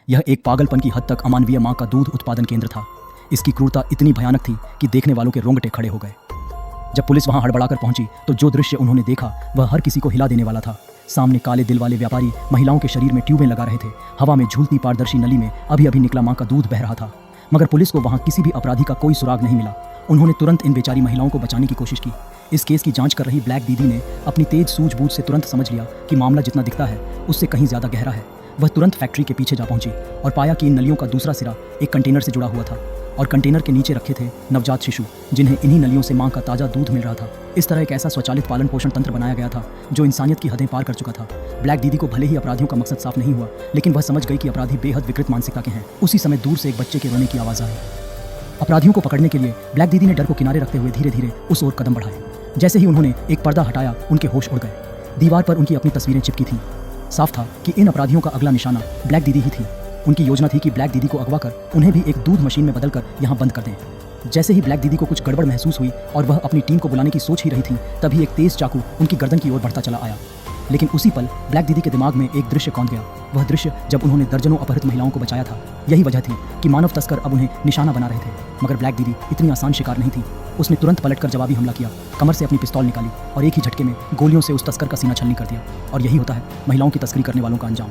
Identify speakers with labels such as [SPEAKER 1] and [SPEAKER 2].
[SPEAKER 1] यह एक पागलपन की हद तक अमानवीय मां का दूध उत्पादन केंद्र था। इसकी क्रूरता इतनी भयानक थी कि देखने वालों के रोंगटे खड़े हो गए। जब पुलिस वहां हड़बड़ाकर पहुंची तो जो दृश्य उन्होंने देखा वह हर किसी को हिला देने वाला था। सामने काले दिल वाले व्यापारी महिलाओं के शरीर में ट्यूबें लगा रहे थे। हवा में झूलती पारदर्शी नली में अभी अभी निकला मां का दूध बह रहा था। मगर पुलिस को वहां किसी भी अपराधी का कोई सुराग नहीं मिला। उन्होंने तुरंत इन बेचारी महिलाओं को बचाने की कोशिश की। इस केस की जांच कर रही ब्लैक दीदी ने अपनी तेज सूझबूझ से तुरंत समझ लिया कि मामला जितना दिखता है उससे कहीं ज्यादा गहरा है। वह तुरंत फैक्ट्री के पीछे जा पहुंची और पाया कि इन नलियों का दूसरा सिरा एक कंटेनर से जुड़ा हुआ था और कंटेनर के नीचे रखे थे नवजात शिशु, जिन्हें इन्हीं नलियों से मां का ताजा दूध मिल रहा था। इस तरह एक ऐसा स्वचालित पालन पोषण तंत्र बनाया गया था जो इंसानियत की हदें पार कर चुका था। ब्लैक दीदी को भले ही अपराधियों का मकसद साफ नहीं हुआ, लेकिन वह समझ गई कि अपराधी बेहद विकृत मानसिकता के हैं। उसी समय दूर से एक बच्चे के रोने की आवाज आई। अपराधियों को पकड़ने के लिए ब्लैक दीदी ने डर को किनारे रखते हुए धीरे धीरे उस ओर कदम बढ़ाए। जैसे ही उन्होंने एक पर्दा हटाया, उनके होश उड़ गए। दीवार पर उनकी अपनी तस्वीरें चिपकी थीं। साफ था कि इन अपराधियों का अगला निशाना ब्लैक दीदी ही थी। उनकी योजना थी कि ब्लैक दीदी को अगवा कर उन्हें भी एक दूध मशीन में बदलकर यहाँ बंद कर दें। जैसे ही ब्लैक दीदी को कुछ गड़बड़ महसूस हुई और वह अपनी टीम को बुलाने की सोच ही रही थी, तभी एक तेज चाकू उनकी गर्दन की ओर बढ़ता चला आया। लेकिन उसी पल ब्लैक दीदी के दिमाग में एक दृश्य कौंध गया। वह दृश्य जब उन्होंने दर्जनों अपहृत महिलाओं को बचाया था। यही वजह थी कि मानव तस्कर अब उन्हें निशाना बना रहे थे। मगर ब्लैक दीदी इतनी आसान शिकार नहीं थी। उसने तुरंत पलटकर जवाबी हमला किया, कमर से अपनी पिस्तौल निकाली और एक ही झटके में गोलियों से उस तस्कर का सीना छलनी कर दिया। और यही होता है महिलाओं की तस्करी करने वालों का अंजाम।